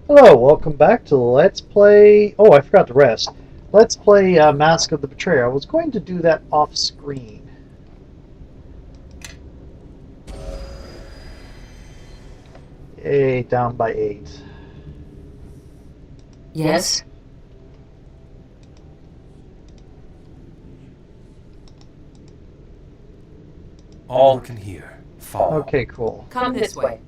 Hello, welcome back to Let's Play... Oh, I forgot to rest. Let's play Mask of the Betrayer. I was going to do that off screen. Yay, down by 8. Yes? All can hear. Follow. Okay, cool. Come this way.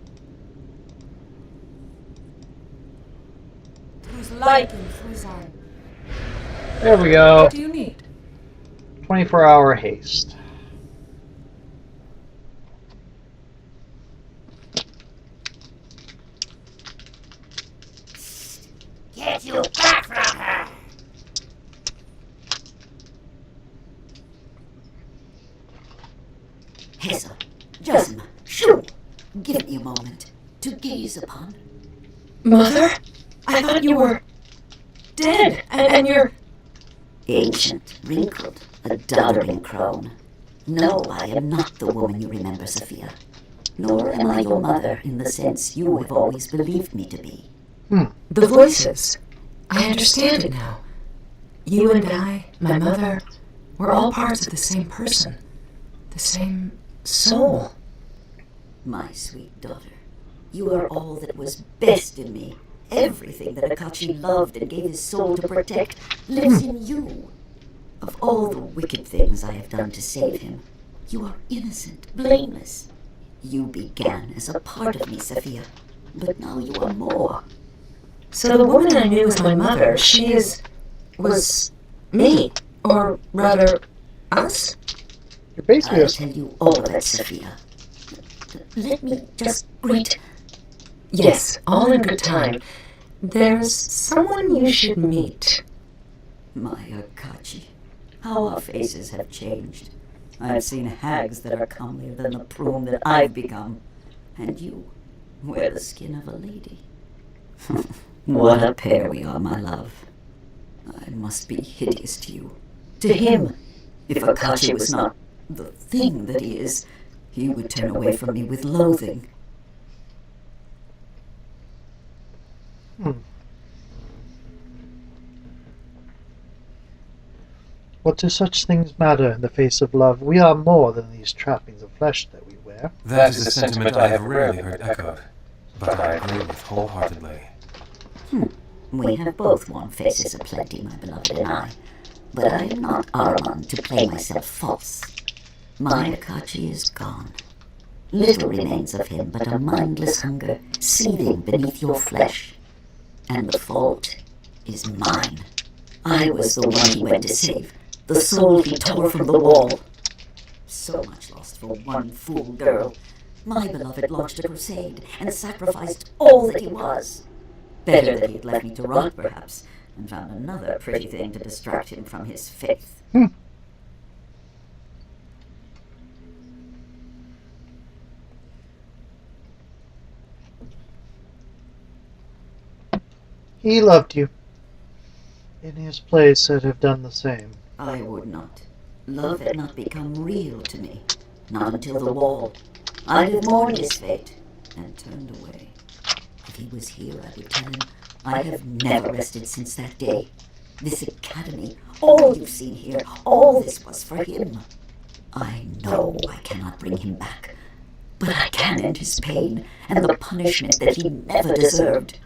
Whose light and whose eye? There we go. What do you need? 24-hour haste. Get you back from her! Hazel, Jasmine, shoo! Give me a moment to gaze upon. Mother? I thought you were dead, and you're... Ancient, wrinkled, a doddering crone. No, I am not the woman you remember, Sophia. Nor am I your mother in the sense you have always believed me to be. The voices. I understand it now. You and I, my mother, we're all parts of the same person. The same soul. My sweet daughter, you are all that was best in me. Everything that Akachi loved and gave his soul to protect lives in you. Of all the wicked things I have done to save him, you are innocent, blameless. You began as a part of me, Sophia, but now you are more. So the woman I knew as my mother, was me. Or rather, us? You're basically I'll tell you all of it, Sophia. Let me just greet... Yes, all in good time. There's someone you should meet. My Akachi, how our faces have changed. I've seen hags that are comelier than the prune that I've become. And you wear the skin of a lady. What a pair we are, my love. I must be hideous to you. To him, if Akachi was not the thing that he is, he would turn away from me with loathing. What do such things matter in the face of love? We are more than these trappings of flesh that we wear. That is a sentiment I have rarely heard echoed, but I agree with wholeheartedly. We have both worn faces aplenty, my beloved and I, but I am not Armand to play myself false. My Akachi is gone. Little remains of him but a mindless hunger seething beneath your flesh. And the fault is mine. I was the one he went to save, the soul he tore from the wall. So much lost for one fool girl. My beloved launched a crusade and sacrificed all that he was. Better that he had left me to rot, perhaps, and found another pretty thing to distract him from his faith. He loved you. In his place, I'd have done the same. I would not. Love had not become real to me. Not until the wall. I'd have mourned his fate and turned away. If he was here, I would tell him, I have never rested since that day. This academy, all you've seen here, all this was for him. I know I cannot bring him back, but I can end his pain and the punishment that he never deserved.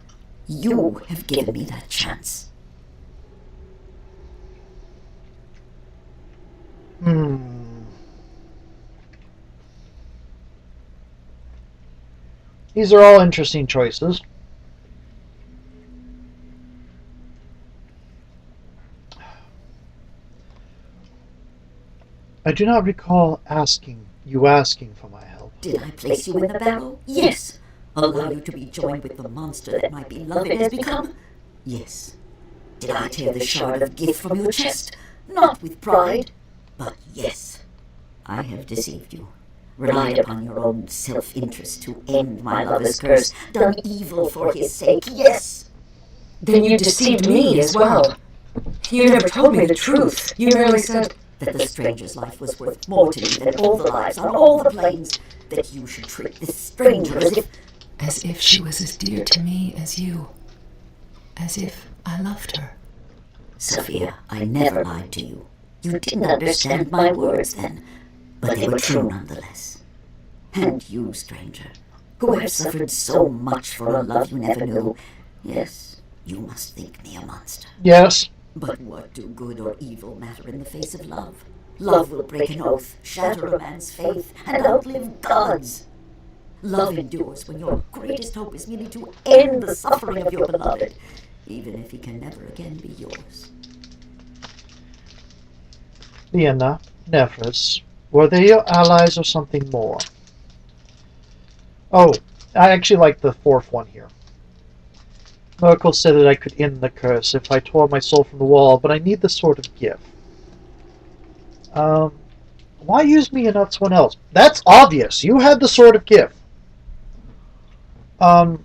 You have given me that chance. These are all interesting choices. I do not recall asking for my help. Did I place you in the barrel? Yes. Allow you to be joined with the monster that my beloved has become? Yes. Did I tear the shard of gift from your chest? Not with pride, but yes. I have deceived you. Relied upon your own self-interest to end my lover's curse. Done evil for his sake, yes. Then you deceived me as well. You never told me the truth. You merely said... that the stranger's life was worth more to me than all the lives on all the planes. That you should treat this stranger as if... As if she was as dear to me as you. as if I loved her. Sophia, I never lied to you. You didn't understand my words then, but they were true nonetheless. And you, stranger, who have suffered so much for a love you never knew, yes, you must think me a monster. Yes. But what do good or evil matter in the face of love? Love will break an oath, shatter a man's faith, and outlive God's. Love endures when your greatest hope is merely to end the suffering of your beloved, even if he can never again be yours. Lena, Nephris, were they your allies or something more? Oh, I actually like the fourth one here. Merkel said that I could end the curse if I tore my soul from the wall, but I need the Sword of Gift. Why use me and not someone else? That's obvious. You had the Sword of Gift. How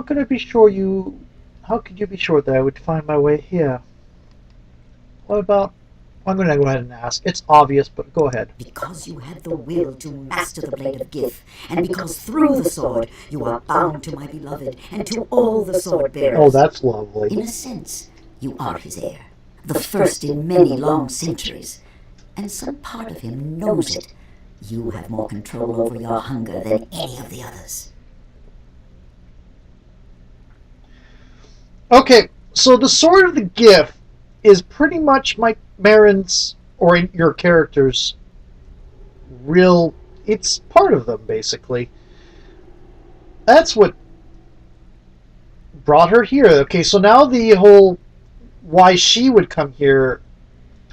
could I be sure you... How could you be sure that I would find my way here? What about... I'm going to go ahead and ask. It's obvious, but go ahead. Because you had the will to master the blade of Gif, and because through the sword you are bound to my beloved and to all the sword bearers. Oh, that's lovely. In a sense, you are his heir, the first in many long centuries, and some part of him knows it. You have more control over your hunger than any of the others. Okay, so the Sword of the Gift is pretty much Meren's, or your character's, real... It's part of them, basically. That's what brought her here. Okay, so now the whole... Why she would come here,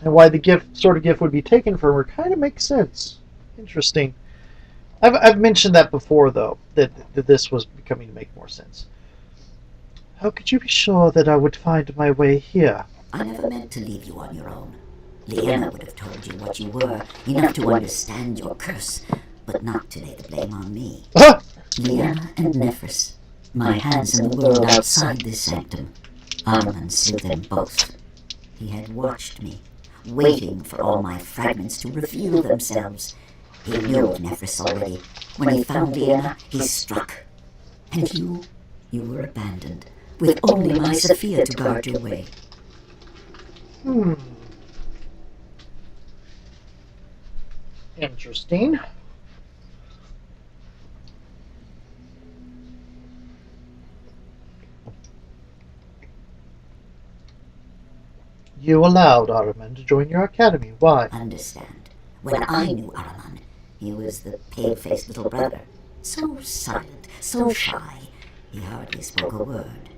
and why the Sword of Gift would be taken from her, kind of makes sense. Interesting. I've mentioned that before, though, that this was becoming to make more sense. How could you be sure that I would find my way here? I never meant to leave you on your own. Leanna would have told you what you were, enough to understand your curse, but not to lay the blame on me. Leanna and Nephris, my hands in the world outside this sanctum. Arman slew them both. He had watched me, waiting for all my fragments to reveal themselves. He knew of Nephris already. When he found Leanna, he struck. And you were abandoned, with only my Sophia to guard your way. Interesting. You allowed Araman to join your academy. Why? Understand. When I knew Araman, he was the pale-faced little brother. So silent, so shy, he hardly spoke a word.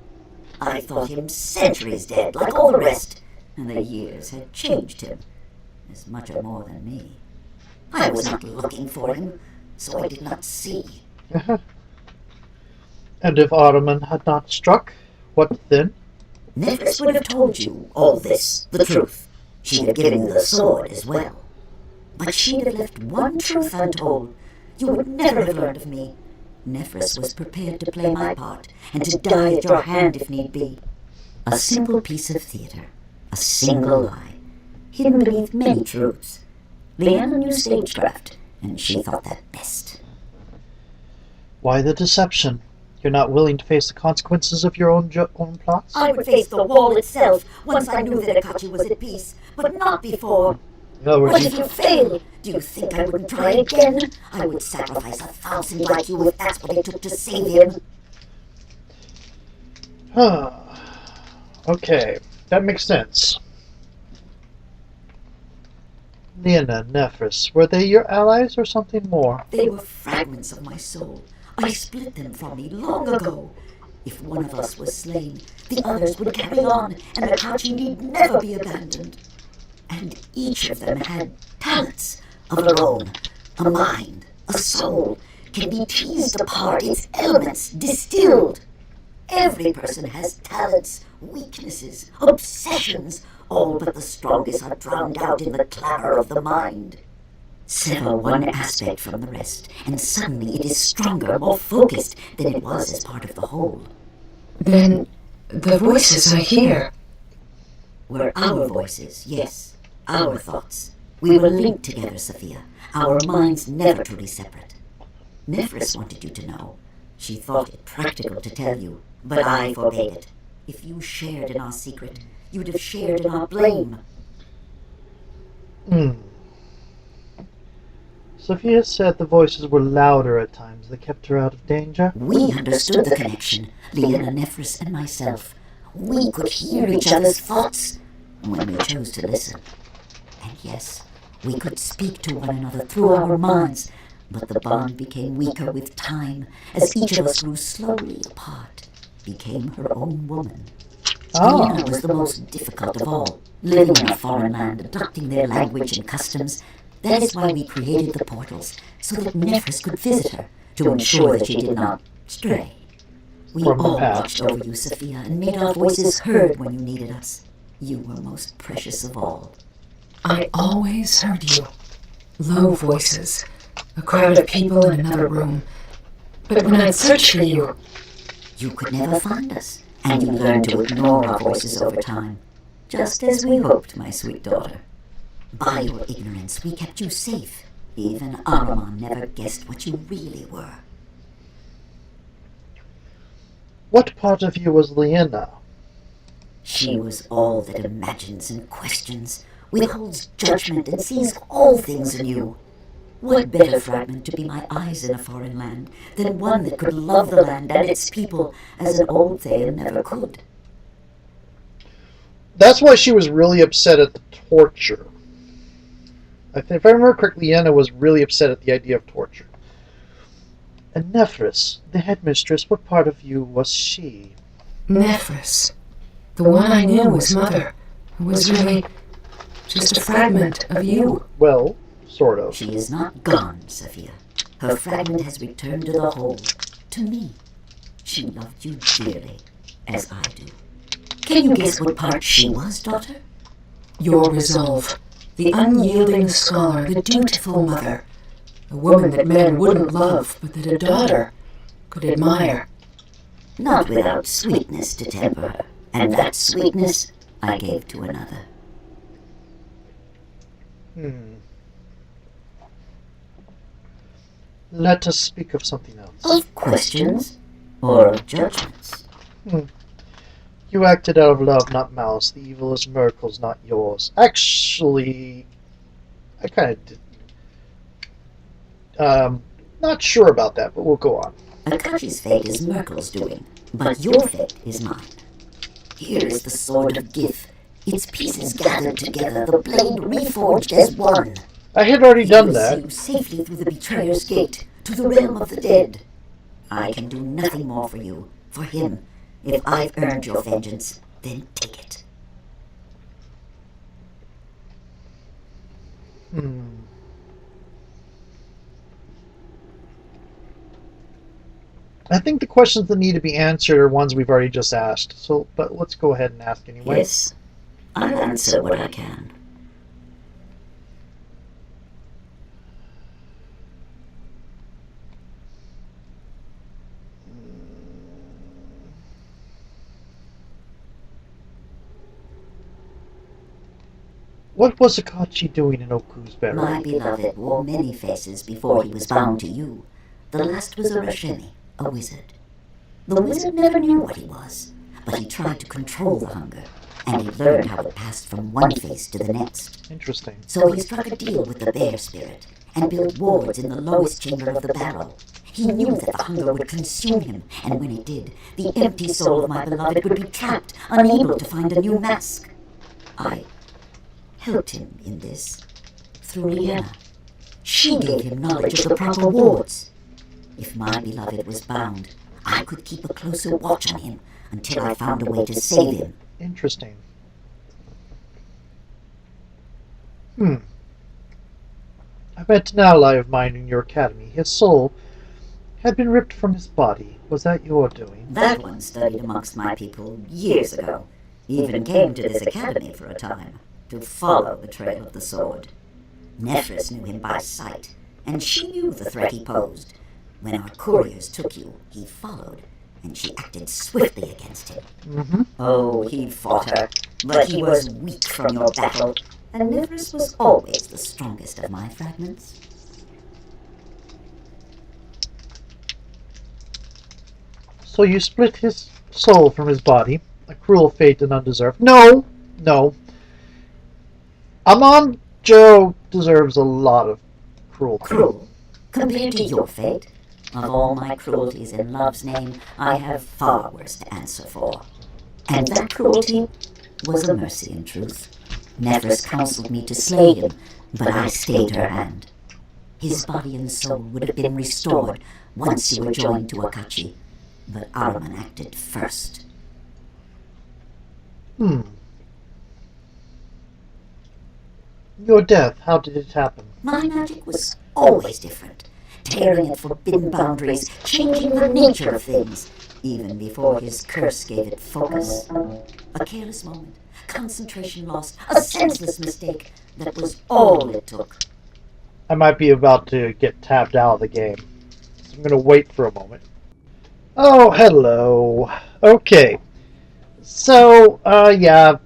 I thought him centuries dead, like all the rest, and the years had changed him, as much or more than me. I was not looking for him, so I did not see. And if Araman had not struck, what then? Nephris would have told you all this, the truth. She'd have given you the sword as well. But she'd have left one truth untold. You would never have learned of me. Nephris was prepared to play my part, and to die at your hand if need be. A simple piece of theater, a single lie, hidden beneath many truths. Leanna knew stagecraft, and she thought that best. Why the deception? You're not willing to face the consequences of your own plots? I would face the wall itself once I knew that Akachi was at peace, but not before. In other words, What if you fail? Do you think I wouldn't try again? I would sacrifice 1,000 like you if that's what it took to save him. Okay, that makes sense. Leanna, Nephris, were they your allies or something more? They were fragments of my soul. I split them from me long ago. If one of us was slain, the others would carry on, and Akachi need never be abandoned. And each of them had talents of their own, a mind, a soul, can be teased apart, its elements distilled. Every person has talents, weaknesses, obsessions, all but the strongest are drowned out in the clamor of the mind. Sever one aspect from the rest, and suddenly it is stronger, more focused than it was as part of the whole. Then the voices I hear Were our voices, yes, our thoughts. We were linked together, Sophia, our minds never truly separate. Nephris wanted you to know. She thought it practical to tell you, but I forbade it. If you shared in our secret, you'd have shared in our blame. Sophia said the voices were louder at times that kept her out of danger. We understood the connection, Liana Nephris and myself. We could hear each other's thoughts when we chose to listen. And yes, we could speak to one another through our minds, but the bond became weaker with time as each of us grew slowly apart, became her own woman. Liana was the most difficult of all, living in a foreign land, adopting their language and customs. That is why we created the portals, so that Nephris could visit her, to ensure that she did not stray. We all watched over you, Sophia, and made our voices heard when you needed us. You were most precious of all. I always heard you. Low voices, a crowd of people in another room. But when I'd search for you... You could never find us, and you learned to ignore our voices over time. Just as we hoped, my sweet daughter. By your ignorance, we kept you safe. Even Ahriman never guessed what you really were. What part of you was Liana? She was all that imagines and questions, withholds judgment and sees all things anew. What better fragment to be my eyes in a foreign land than one that could love the land and its people as an old Thayan never could? That's why she was really upset at the torture. If I remember correctly, Liana was really upset at the idea of torture. And Nephris, the headmistress, what part of you was she? Nephris. The one I knew as mother, who was really just a fragment of you. Well, sort of. She is not gone, Sophia. Her fragment has returned to the whole, to me. She loved you dearly, as I do. Can you guess what part she was, daughter? Your resolve. The unyielding scholar, the dutiful mother. A woman that men wouldn't love, but that a daughter could admire. Not without sweetness to temper her, and that sweetness I gave to another. Let us speak of something else. Of questions or of judgments? You acted out of love, not malice. The evil is Merkel's, not yours. Actually, I kind of did. Not sure about that, but we'll go on. Akachi's fate is Merkel's doing, but your fate is mine. Here is the sword of Gif, its pieces gathered together, the blade reforged as one. I had already done that. He will see you safely through the Betrayer's Gate, to the realm of the dead. I can do nothing more for you, for him. If I've earned your vengeance, then take it. I think the questions that need to be answered are ones we've already just asked. So, but let's go ahead and ask anyway. Yes, I'll answer what I can. What was Akachi doing in Oku's barrel? My beloved wore many faces before he was bound to you. The last was a Rashemi, a wizard. The wizard never knew what he was, but he tried to control the hunger, and he learned how it passed from one face to the next. Interesting. So he struck a deal with the bear spirit, and built wards in the lowest chamber of the barrel. He knew that the hunger would consume him, and when it did, the empty soul of my beloved would be trapped, unable to find a new mask. I helped him in this through Liana. She gave him knowledge of the proper wards. If my beloved was bound, I could keep a closer watch on him until I found a way to save him. Interesting. I met an ally of mine in your academy. His soul had been ripped from his body. Was that your doing? That one studied amongst my people years ago. Even came to this academy for a time, to follow the trail of the sword. Nephris knew him by sight, and she knew the threat he posed. When our couriers took you, he followed, and she acted swiftly against him. Oh, he fought her, but he was weak from your battle, and Nephris was always the strongest of my fragments. So you split his soul from his body, a cruel fate and undeserved. No, no. Amon Joe deserves a lot of cruelty. Cruel? Compared to your fate? Of all my cruelties in love's name, I have far worse to answer for. And that cruelty was a mercy in truth. Nephris counseled me to slay him, but I stayed her hand. His body and soul would have been restored once you were joined to Akachi, but Araman acted first. Your death, how did it happen? My magic was always different, tearing at forbidden boundaries, changing the nature of things, even before his curse gave it focus. A careless moment, concentration lost, a senseless mistake, that was all it took. I might be about to get tapped out of the game, so I'm going to wait for a moment. Oh, hello. Okay. So, yeah.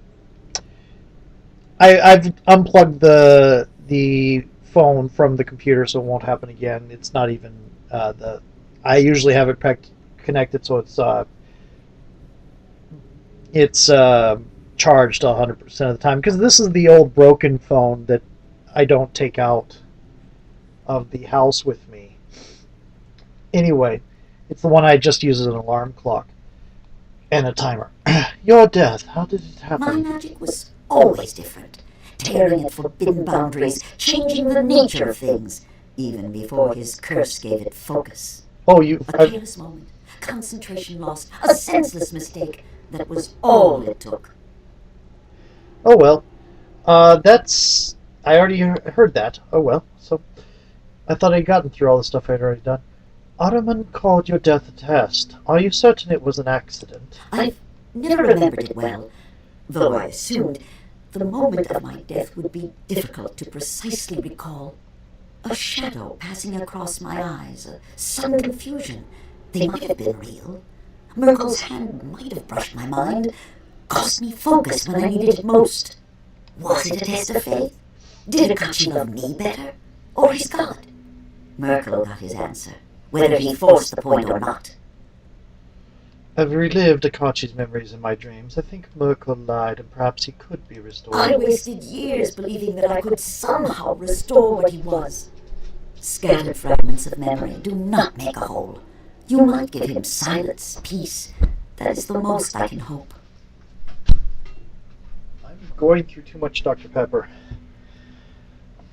I've unplugged the phone from the computer, so it won't happen again. It's not even I usually have it connected, so it's charged 100% of the time, because this is the old broken phone that I don't take out of the house with me. Anyway, it's the one I just use as an alarm clock and a timer. Your death, how did it happen? My magic was always different, tearing at forbidden boundaries, changing the nature of things, even before his curse gave it focus. Oh, A careless moment, concentration lost, a senseless mistake, that was all it took. Oh well. That's... I already heard that. Oh well. So, I thought I'd gotten through all the stuff I'd already done. Ottoman called your death a test. Are you certain it was an accident? I've never remembered it well, though I assumed the moment of my death would be difficult to precisely recall. A shadow passing across my eyes, a sudden confusion. They might have been real. Merkel's hand might have brushed my mind, cost me focus when I needed it most. Was it a test of faith? Did Akachi love me better, or his god? Merkel got his answer, whether he forced the point or not. I've relived Akachi's memories in my dreams. I think Merkel lied, and perhaps he could be restored. I wasted years believing that I could somehow restore what he was. Scattered fragments of memory do not make a whole. You might give him silence, peace. That is the most I can hope. I'm going through too much Dr. Pepper.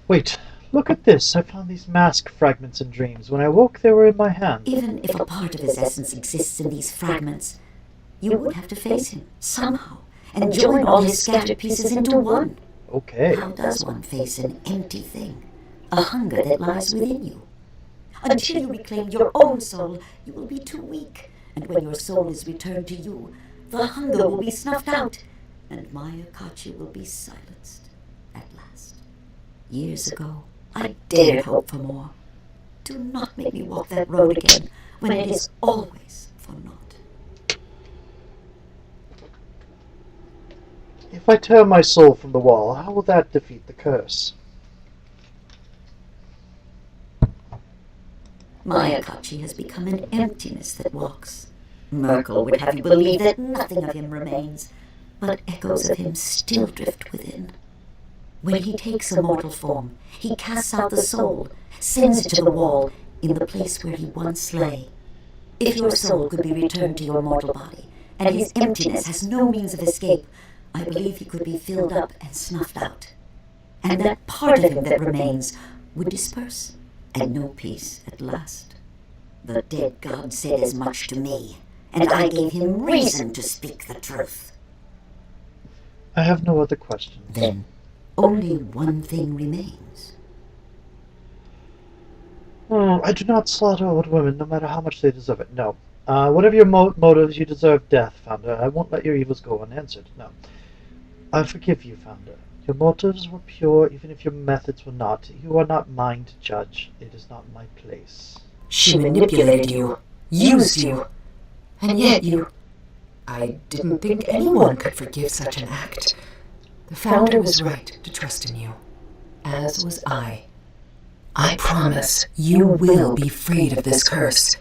Wait, look at this. I found these mask fragments in dreams. When I woke, they were in my hand. Even if a part of his essence exists in these fragments, you would have to face him somehow and join all his scattered pieces into one. Okay. How does one face an empty thing, a hunger that lies within you? Until you reclaim your own soul, you will be too weak, and when your soul is returned to you, the hunger will be snuffed out, and my Akachi will be silenced at last. Years ago, I dared hope for more. Do not make me walk that road again, when it is always for naught. If I tear my soul from the wall, how will that defeat the curse? My Akachi has become an emptiness that walks. Merkel would have you believe that nothing of him remains, but echoes of him still drift within. When he takes a mortal form, he casts out the soul, sends it to the wall, in the place where he once lay. If your soul could be returned to your mortal body, and his emptiness has no means of escape, I believe he could be filled up and snuffed out. And that part of him that remains would disperse, and know peace at last. The dead god said as much to me, and I gave him reason to speak the truth. I have no other questions. Then, only one thing remains. I do not slaughter old women, no matter how much they deserve it. No. Whatever your motives, you deserve death, Founder. I won't let your evils go unanswered. No. I forgive you, Founder. Your motives were pure, even if your methods were not. You are not mine to judge. It is not my place. She manipulated you, used you, and yet you... I didn't think anyone could forgive such an act. The Founder was right to trust in you, as was I. I promise you will be freed of this curse.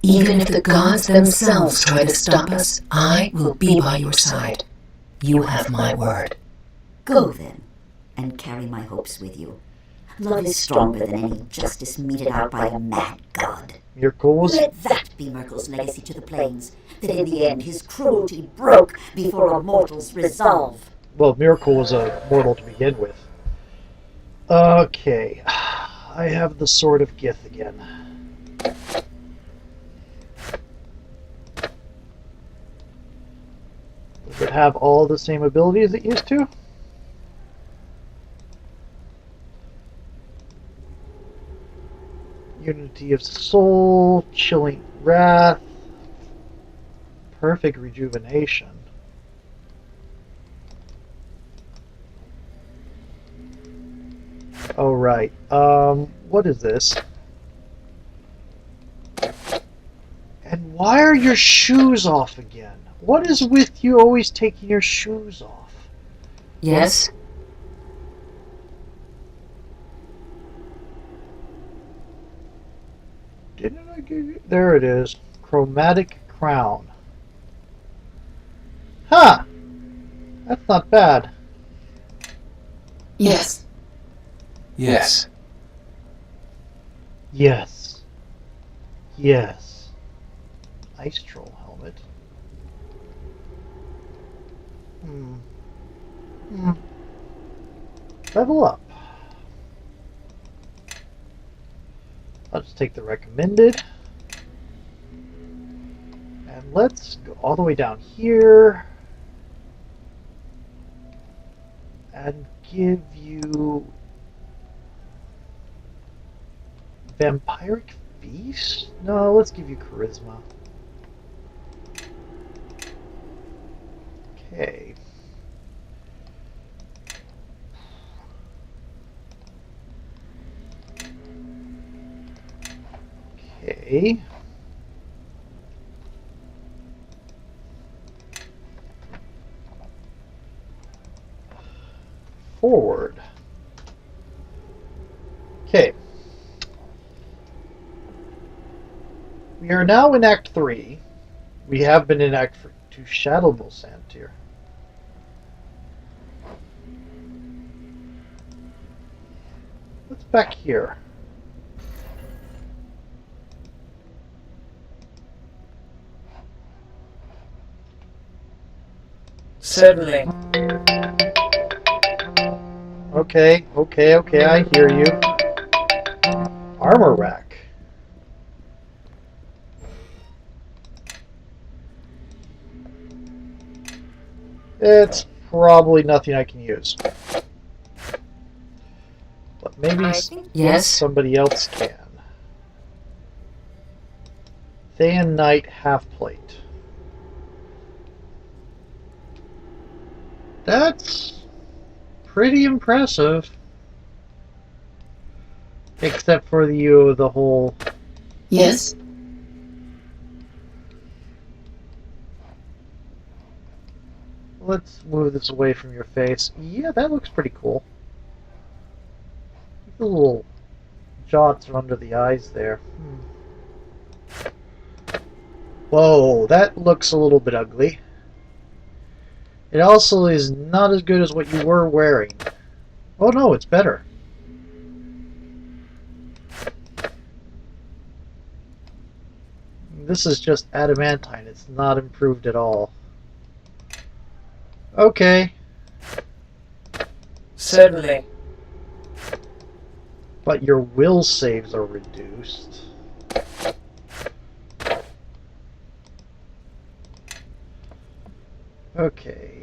Even if the gods themselves try to stop us, I will be by your side. You have my word. Go then, and carry my hopes with you. Love is stronger than any justice meted out by a mad god. Miracles. Let that be Merkel's legacy to the plains, that in the end his cruelty broke before a mortal's resolve. Well, Miracle was a mortal to begin with. Okay. I have the Sword of Gith again. Does it have all the same abilities it used to? Unity of Soul, Chilling Wrath, Perfect Rejuvenation. Oh, right. What is this? And why are your shoes off again? What is with you always taking your shoes off? Yes? Didn't I give you... There it is. Chromatic Crown. Huh! That's not bad. Yes. Yes. Yes. Yes. Ice Troll helmet. Level up. I'll just take the recommended. And let's go all the way down here. And give you... Vampiric Feast? No, let's give you Charisma. Okay. Okay. Forward. Okay. We are now in Act 3. We have been in Act 2 Shadowbull Santir. What's back here? Certainly. Okay, I hear you. Armor rack. It's probably nothing I can use. But maybe Yes? somebody else can. Thayan Knight half plate. That's pretty impressive. Except for the whole... Yes? Let's move this away from your face. Yeah, that looks pretty cool. The little jots are under the eyes there. Whoa, that looks a little bit ugly. It also is not as good as what you were wearing. Oh no, it's better. This is just adamantine. It's not improved at all. Okay. Certainly. But your will saves are reduced. Okay.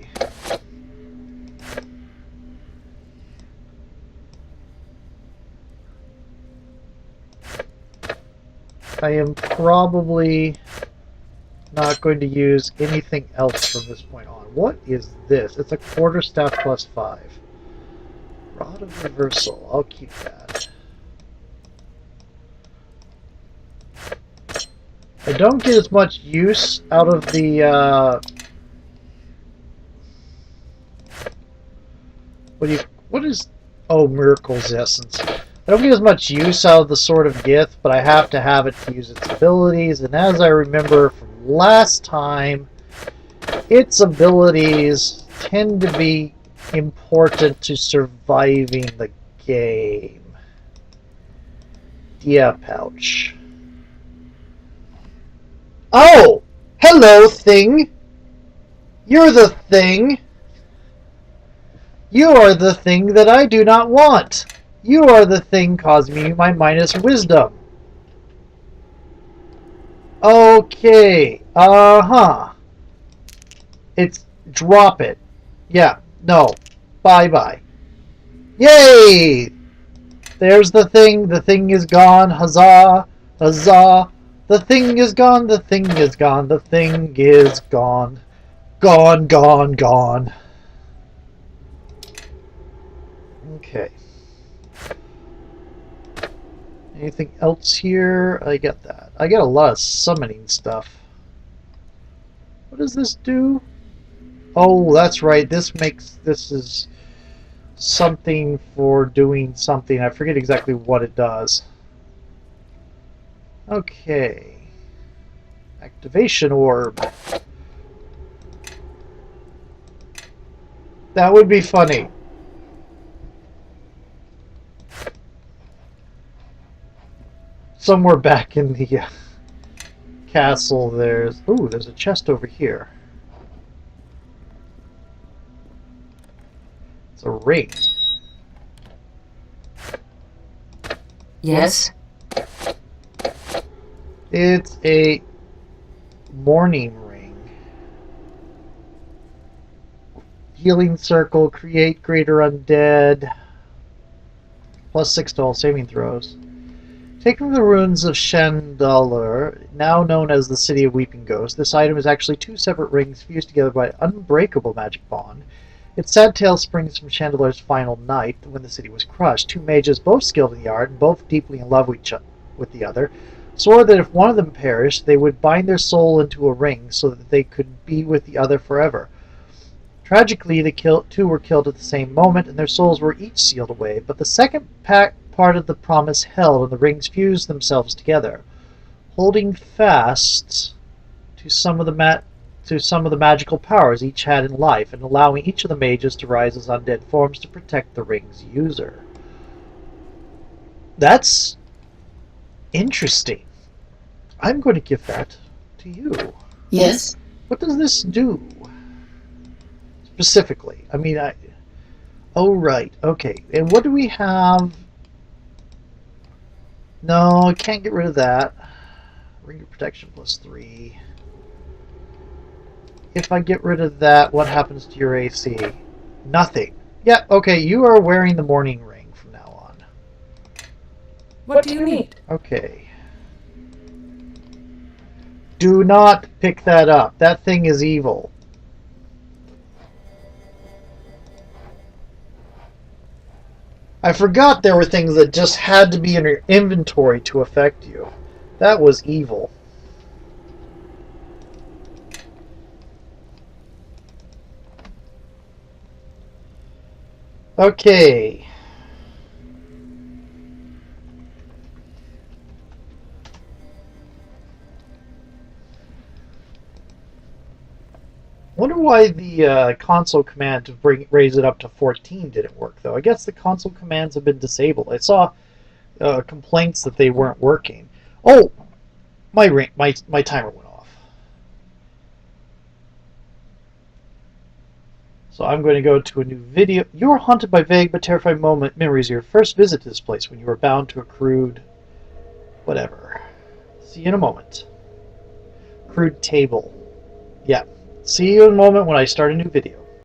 I am probably not going to use anything else from this point on. What is this? It's a quarterstaff plus 5. Rod of Reversal. I'll keep that. I don't get as much use out of the what is... Oh, Miracle's Essence. I don't get as much use out of the Sword of Gith, but I have to have it to use its abilities. And as I remember from last time, its abilities tend to be important to surviving the game. Yeah, pouch. Oh! Hello, thing! You're the thing! You are the thing that I do not want! You are the thing causing me my minus wisdom. Okay. Uh-huh. It's... drop it. Yeah. No. Bye-bye. Yay! There's the thing. The thing is gone. Huzzah! Huzzah! The thing is gone. The thing is gone. The thing is gone. Gone, gone, gone. Okay. Anything else here? I get that. I get a lot of summoning stuff. What does this do? Oh, that's right. This is something for doing something. I forget exactly what it does. Okay. Activation orb. That would be funny. Somewhere back in the castle there's... Ooh, there's a chest over here. It's a ring. Yes? It's a morning ring. Healing circle, create greater undead. +6 to all saving throws. Taken from the ruins of Chandelure, now known as the City of Weeping Ghosts, this item is actually 2 separate rings fused together by an unbreakable magic bond. Its sad tale springs from Chandelure's final night, when the city was crushed. 2 mages, both skilled in the art and both deeply in love with the other, swore that if one of them perished, they would bind their soul into a ring so that they could be with the other forever. Tragically, the two were killed at the same moment, and their souls were each sealed away, but the second part of the promise held, and the rings fused themselves together, holding fast to some of the magical powers each had in life, and allowing each of the mages to rise as undead forms to protect the ring's user. That's interesting. I'm going to give that to you. Yes? What does this do? Specifically. I mean, oh, right. Okay. And what do we have? No, I can't get rid of that. Ring of protection +3. If I get rid of that, what happens to your AC? Nothing. Yeah, okay, you are wearing the morning ring from now on. What do you need? Okay. Do not pick that up. That thing is evil. I forgot there were things that just had to be in your inventory to affect you. That was evil. Okay. Wonder why the console command to raise it up to 14 didn't work, though. I guess the console commands have been disabled. I saw complaints that they weren't working. Oh, my timer went off. So I'm going to go to a new video. You are haunted by vague but terrifying memories of your first visit to this place when you were bound to a crude... whatever. See you in a moment. Crude table. Yeah. See you in a moment when I start a new video.